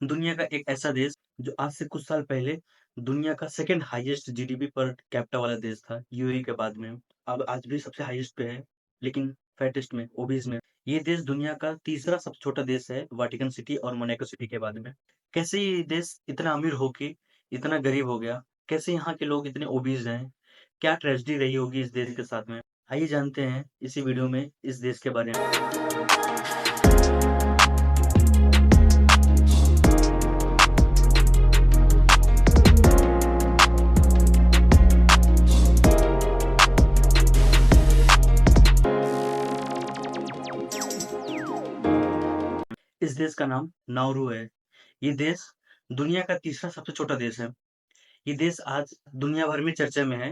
दुनिया का एक ऐसा देश जो आज से कुछ साल पहले दुनिया का second highest GDP per capita वाला देश था यूएई के बाद में। अब आज भी सबसे हाईएस्ट पे है, लेकिन फैटेस्ट में, ओबीज में। ये देश दुनिया का तीसरा सबसे छोटा देश है वाटिकन सिटी और मोनाको सिटी के बाद में। कैसे ये देश इतना अमीर होके इतना गरीब हो गया? कैसे यहाँ के लोग इतने ओबीज हैं? क्या ट्रेजेडी रही होगी इस देश के साथ में? आइए जानते हैं इसी वीडियो में इस देश के बारे में। इस देश का नाम नाउरू है। ये देश दुनिया का तीसरा सबसे छोटा देश है। ये देश आज दुनिया भर में चर्चा में है,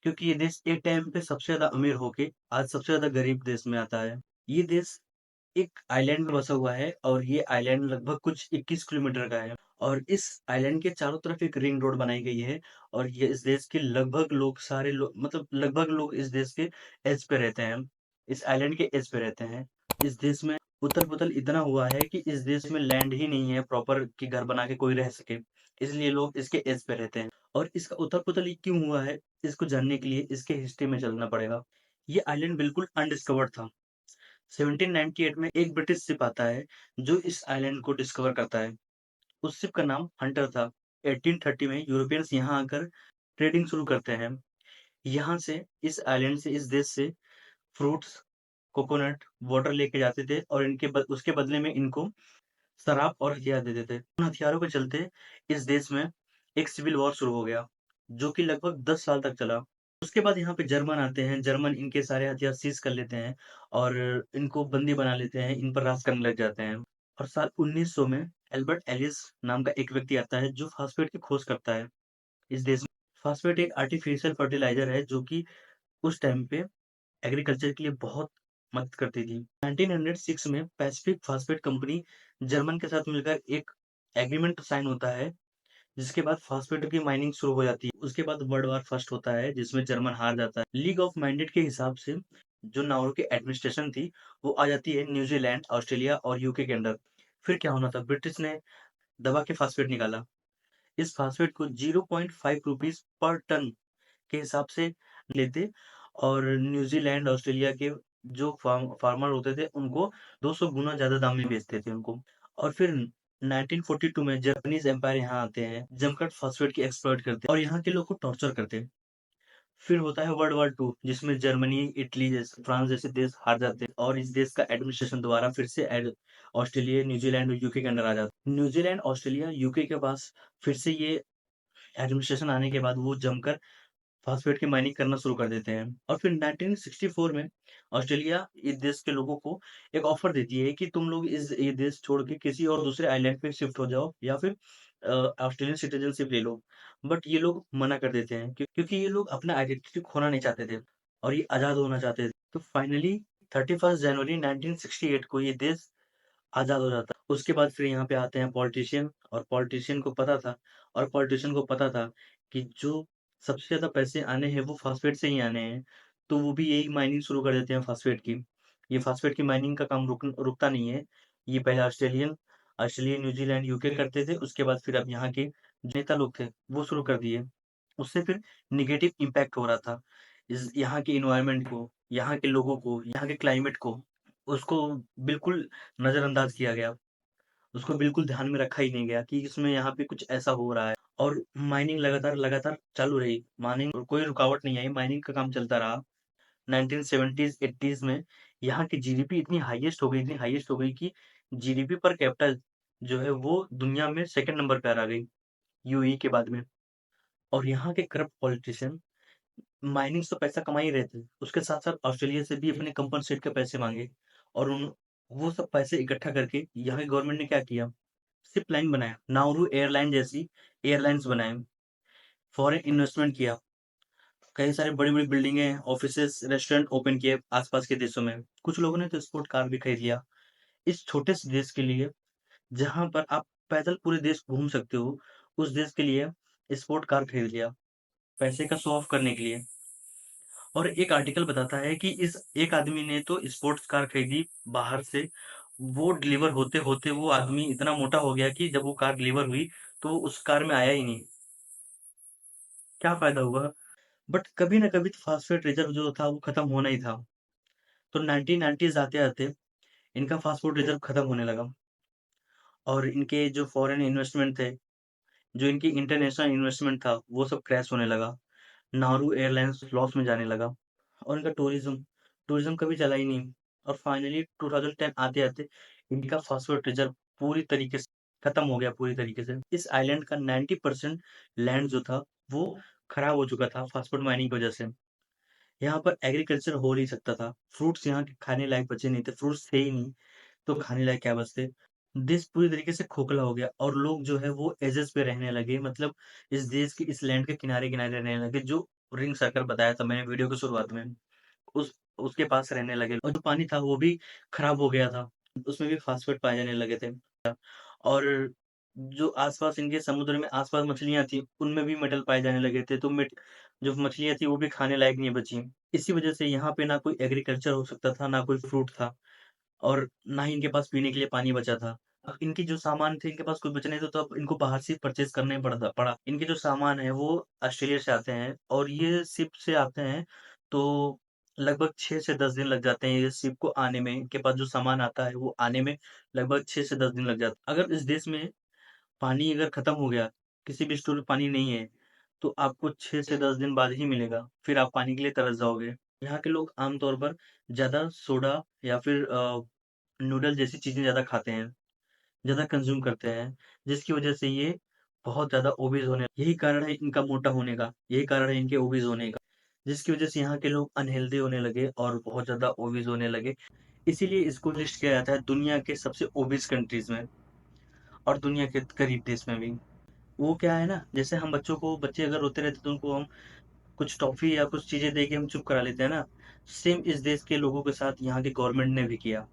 क्योंकि ये देश एक टाइम पे सबसे ज़्यादा अमीर होके आज सबसे ज़्यादा गरीब देश में आता है। ये देश एक आइलैंड में बसा हुआ है और ये आइलैंड लगभग कुछ 21 किलोमीटर का है और इस आइलैंड के चारों तरफ एक रिंग रोड बनाई गई है और ये इस देश के लगभग लोग सारे लोग मतलब लगभग लोग इस देश के एज पे रहते हैं। इस आइलैंड के एज पे रहते हैं। इस देश में उथल-पुथल इतना हुआ है कि इस देश में लैंड ही नहीं है प्रॉपर कि घर बना के कोई रह सके। इसलिए लोग इसके एज पे रहते हैं और इसका उथल-पुथल ये क्यों हुआ है, इसको जानने के लिए इसके हिस्ट्री में चलना पड़ेगा। ये आइलैंड बिल्कुल अनडिस्कवर्ड था। 1798 में एक ब्रिटिश शिप आता है जो इस आइलैंड को डिस्कवर करता है। उस शिप का नाम हंटर था। 1830 में यूरोपियंस यहाँ आकर ट्रेडिंग शुरू करते हैं। यहाँ से इस आइलैंड से इस देश से फ्रूट्स, कोकोनट, वाटर लेके जाते थे और उसके बदले में इनको शराब और हथियार देते थे। उन हथियारों के चलते इस देश में एक सिविल वॉर शुरू हो गया, जो कि लगभग 10 साल तक चला। उसके बाद यहाँ पे जर्मन आते हैं, जर्मन इनके सारे हथियार सीज़ कर लेते हैं और इनको बंदी बना लेते हैं, इन पर राज करने लग जाते हैं। और साल 1900 में एल्बर्ट एलिस नाम का एक व्यक्ति आता है जो फास्फेट की खोज करता है इस देश में। फास्फेट एक आर्टिफिशियल फर्टिलाइज़र है जो कि उस टाइम पे एग्रीकल्चर के लिए बहुत मदद करती थी। 1906 में पैसिफिक फास्फेट कंपनी जर्मन के साथ मिलकर एक एग्रीमेंट साइन होता है, जिसके बाद फास्फेट की माइनिंग शुरू हो जाती है। उसके बाद वर्ल्ड वार फर्स्ट होता है जिसमें जर्मन हार जाता है। लीग ऑफ माइंडेड के हिसाब से जो नाउरू की एडमिनिस्ट्रेशन थी वो आ जाती है न्यूजीलैंड, ऑस्ट्रेलिया और यूके के अंडर। फिर क्या होना था, ब्रिटिश ने दबा के फास्फेट निकाला। इस फास्फेट को 0.5 रुपीस पर टन के हिसाब से लेते और न्यूजीलैंड, ऑस्ट्रेलिया के जो फार्मर होते थे उनको 200 गुना ज़्यादा दाम में बेचते थे उनको। और फिर 1942 में जापानीज़ एम्पायर यहाँ आते हैं, जमकर फास्फेट की एक्सप्लॉइट करते हैं और यहाँ के लोग को टॉर्चर करते हैं। फिर होता है वर्ल्ड वॉर 2 जिसमें जर्मनी, इटली जैसे फ्रांस जैसे देश हार जाते हैं और इस देश का एडमिनिस्ट्रेशन दोबारा फिर से ऑस्ट्रेलिया, न्यूजीलैंड और यूके के अंडर आ जाता है। न्यूजीलैंड, ऑस्ट्रेलिया, यूके के पास फिर से ये एडमिनिस्ट्रेशन आने के बाद वो जमकर फास्फेट की माइनिंग करना शुरू कर देते हैं और फिर 1964 में ऑस्ट्रेलिया इस देश के लोगों को एक ऑफर देती है कि तुम लोग इस ये देश छोड़ के किसी और दूसरे आइलैंड पे शिफ्ट हो जाओ या फिर ऑस्ट्रेलियन सिटीजनशिप ले लो। बट ये लोग मना कर देते हैं क्योंकि ये लोग अपना आइडेंटिटी खोना नहीं चाहते थे और ये आज़ाद होना चाहते थे। तो फाइनली 31 जनवरी 1968 को ये देश आज़ाद हो जाता है। उसके बाद फिर यहाँ पे आते हैं पॉलिटिशियन और पॉलिटिशियन को पता था कि जो सबसे ज़्यादा पैसे आने हैं वो फास्फेट से ही आने हैं। तो वो भी यही माइनिंग शुरू कर देते हैं फास्फेट की। ये फास्फेट की माइनिंग का काम रुकता नहीं है। ये पहले ऑस्ट्रेलिया, न्यूज़ीलैंड, यूके करते थे। उसके बाद फिर अब यहाँ के जो नेता लोग थे वो शुरू कर दिए। उससे फिर नेगेटिव इम्पैक्ट हो रहा था। इस यहाँ के एनवायरनमेंट को, यहाँ के लोगों को, यहाँ के क्लाइमेट को, उसको बिल्कुल नज़रअंदाज किया गया। उसको बिल्कुल ध्यान में रखा ही नहीं गया कि इसमें यहाँ पे कुछ ऐसा हो रहा है और माइनिंग लगातार चालू रही। माइनिंग और कोई रुकावट नहीं आई, माइनिंग का काम चलता रहा। 1970s 80s में यहाँ की जीडीपी इतनी हाईएस्ट हो गई कि जीडीपी पर कैपिटल जो है वो दुनिया में सेकंड नंबर पे आ गई, यूएई के बाद में। और यहाँ के करप्ट पॉलिटिशियन माइनिंग से तो पैसा कमा ही रहे थे, उसके साथ-साथ ऑस्ट्रेलिया से भी अपने कंपनसेट के पैसे माँगे और उन वो सब पैसे इकट्ठा करके यहाँ की गवर्नमेंट ने क्या किया, ज़िप लाइन बनाया, नाउरू एयरलाइन जैसी एयरलाइन्स बनाए, फॉरेन इन्वेस्टमेंट किया, कई सारी बड़ी-बड़ी बिल्डिंगें, ऑफिसेज़, रेस्टोरेंट ओपन किए आस-पास के देशों में। कुछ लोगों ने तो स्पोर्ट कार भी खरीद लिया। इस छोटे से देश के लिए, जहाँ पर आप पैदल पूरे देश घूम सकते हो, उस देश के लिए स्पोर्ट कार खरीद लिया, पैसे का शो ऑफ करने के लिए। और एक आर्टिकल बताता है कि इस एक आदमी ने तो स्पोर्ट्स कार खरीदी बाहर से वो डिलीवर होते-होते वो आदमी इतना मोटा हो गया कि जब वो कार डिलीवर हुई, तो वो उस कार में आया ही नहीं। क्या फ़ायदा हुआ? बट कभी ना कभी तो फ़ॉस्फ़ेट रिज़र्व जो था वो खत्म होना ही था। तो 1990s आते-आते इनका फ़ॉस्फ़ेट रिज़र्व खत्म होने लगा और इनके जो फ़ॉरेन इन्वेस्टमेंट थे, जो इनकी इंटरनेशनल इन्वेस्टमेंट था, वो सब क्रैश होने लगा। नाuru एयरलाइंस लॉस में जाने लगा और इनका टूरिज़्म कभी चला ही नहीं और फाइनली 2010 आते-आते इनका फ़ॉस्फ़ेट रिज़र्व पूरी तरीके से खत्म हो गया पूरी तरीके से। इस आइलैंड का 90% लैंड जो था, वो खराब हो चुका था फ़ॉस्फ़ेट माइनिंग की वजह से। यहाँ पर एग्रीकल्चर हो नहीं सकता था। फ्रूट्स यहाँ के खाने लायक बचे नहीं थे, फ्रूट्स थे ही नहीं, तो खाने लायक क्या बचते? देश पूरी तरीके से खोखला हो गया और लोग जो है वो एजेस पे रहने लगे मतलब इस देश के इस लैंड के किनारे-किनारे रहने लगे जो रिंग सर्कल बताया था मैंने वीडियो की शुरुआत में। उस उसके पास रहने लगे और जो पानी था वो भी खराब हो गया था। उसमें भी फ़ॉस्फ़ेट पाए जाने लगे थे और जो आस-पास इनके समुद्र में आस-पास मछलियाँ थी, उनमें भी मेटल पाए जाने लगे थे, तो जो मछलियाँ थी वो भी खाने लायक नहीं बची। इसी वजह से यहाँ पे ना कोई एग्रीकल्चर हो सकता था, ना कोई फ्रूट था। और ना ही इनके पास पीने के लिए पानी बचा था। इनके जो सामान थे इनके पास कुछ बचा नहीं था तो अब इनको बाहर से परचेज़ करना ही पड़ा। इनके जो सामान है वो ऑस्ट्रेलिया से आते हैं और ये शिप से आते हैं तो लगभग 6 से 10 दिन लग जाते हैं ये शिप को आने में। इनके पास जो सामान आता है वो आने में लगभग 6 से 10 दिन लग जाते हैं। अगर इस देश में पानी अगर खत्म हो गया, किसी भी स्टोर में पानी नहीं है, तो आपको 6 से 10 दिन बाद ही मिलेगा। फिर आप पानी के लिए तरस जाओगे। यहाँ के लोग आम तौर पर ज़्यादा सोडा या फिर नूडल जैसी चीज़ें ज़्यादा खाते हैं, ज़्यादा कंज़्यूम करते हैं, जिसकी वज़ह से ये बहुत ज़्यादा ओबीज़ होने यही कारण है इनका मोटा होने का, यही कारण है इनके ओबीज़ होने का, जिसकी वज़ह से यहाँ के लोग अनहेल्दी होने लगे और बहुत ज़्यादा ओबीज़ होने लगे। इसीलिए इसको लिस्ट किया जाता है दुनिया के सबसे ओबीज़ कंट्रीज़ में और दुनिया के गरीब देश में भी। वो क्या है ना, जैसे हम बच्चे अगर रोते रहते तो उनको हम कुछ टॉफ़ी या कुछ चीज़ें दे के हम चुप करा लेते हैं ना, सेम इस देश के लोगों के साथ यहाँ की गवर्नमेंट ने भी किया।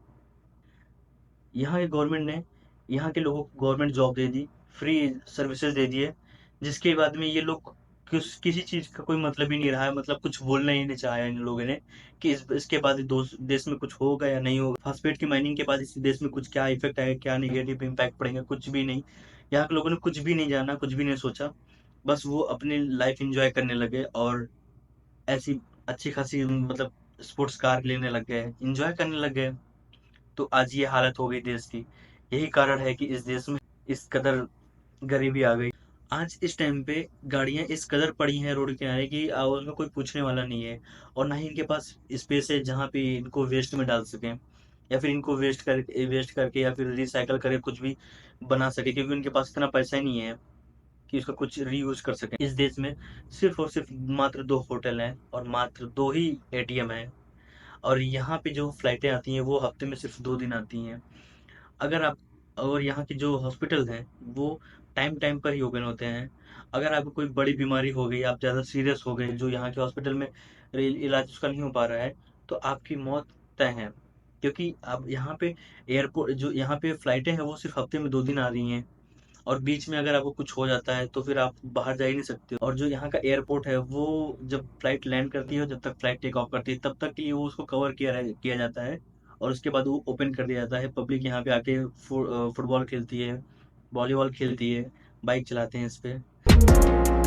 यहाँ की गवर्नमेंट ने यहाँ के लोगों को गवर्नमेंट जॉब दे दी, फ्री सर्विसेज़ दे दिए, जिसके बाद में ये लोग किसी चीज़ का कोई मतलब ही नहीं रहा है, मतलब कुछ बोलना ही नहीं चाहा इन लोगों ने कि इस इसके बाद दोस देश में कुछ होगा या नहीं होगा। फ़ॉस्फ़ेट की माइनिंग के बाद इस देश में कुछ क्या इफ़ेक्ट आएगा, क्या नेगेटिव इम्पैक्ट पड़ेंगे, कुछ भी नहीं। यहाँ के लोगों ने कुछ भी नहीं जाना, कुछ भी नहीं सोचा, बस वो अपनी लाइफ़ एन्जॉय करने लगे और ऐसी अच्छी-खासी मतलब स्पोर्ट्स कार लेने लग गए, एन्जॉय करने लग गए। तो आज ये हालत हो गई देश की। यही कारण है कि इस देश में इस कदर गरीबी आ गई। आज इस टाइम पे गाड़ियाँ इस कदर पड़ी हैं रोड किनारे कि उनका कोई पूछने वाला नहीं है और ना ही इनके पास स्पेस है जहाँ पे इनको वेस्ट में डाल सकें या फिर इनको वेस्ट करके या फिर रिसाइकिल करके कुछ भी बना सकें क्योंकि उनके पास इतना पैसा ही नहीं है कि उसका कुछ रीयूज़ कर सकें। इस देश में सिर्फ़ और सिर्फ़ मात्र 2 होटल हैं और मात्र 2 ही एटीएम हैं और यहाँ पे जो फ्लाइटें आती हैं वो हफ़्ते में सिर्फ़ 2 दिन आती हैं। अगर आप और यहाँ के जो हॉस्पिटल हैं, वो टाइम-टाइम पर ही ओपन होते हैं। अगर आपको कोई बड़ी बीमारी हो गई, आप ज़्यादा सीरियस हो गए, जो यहाँ के हॉस्पिटल में इलाज उसका नहीं हो पा रहा है, तो आपकी मौत तय है। क्योंकि अब यहाँ पे जो यहाँ पे फ्लाइटें हैं, वो सिर्फ़ हफ़्ते में 2 दिन आ रही हैं और बीच में अगर आपको कुछ हो जाता है, तो फिर आप बाहर जा ही नहीं सकते हो और जो यहाँ का एयरपोर्ट है, वो जब फ्लाइट लैंड करती है और जब तक फ्लाइट टेक ऑफ करती है, तब तक के लिए वो उसको कवर किया जाता है और उसके बाद वो ओपन कर दिया जाता है। पब्लिक यहाँ पे आके फुटबॉल खेलती है, वॉलीबॉल खेलती है, बाइक चलाते हैं इस पे।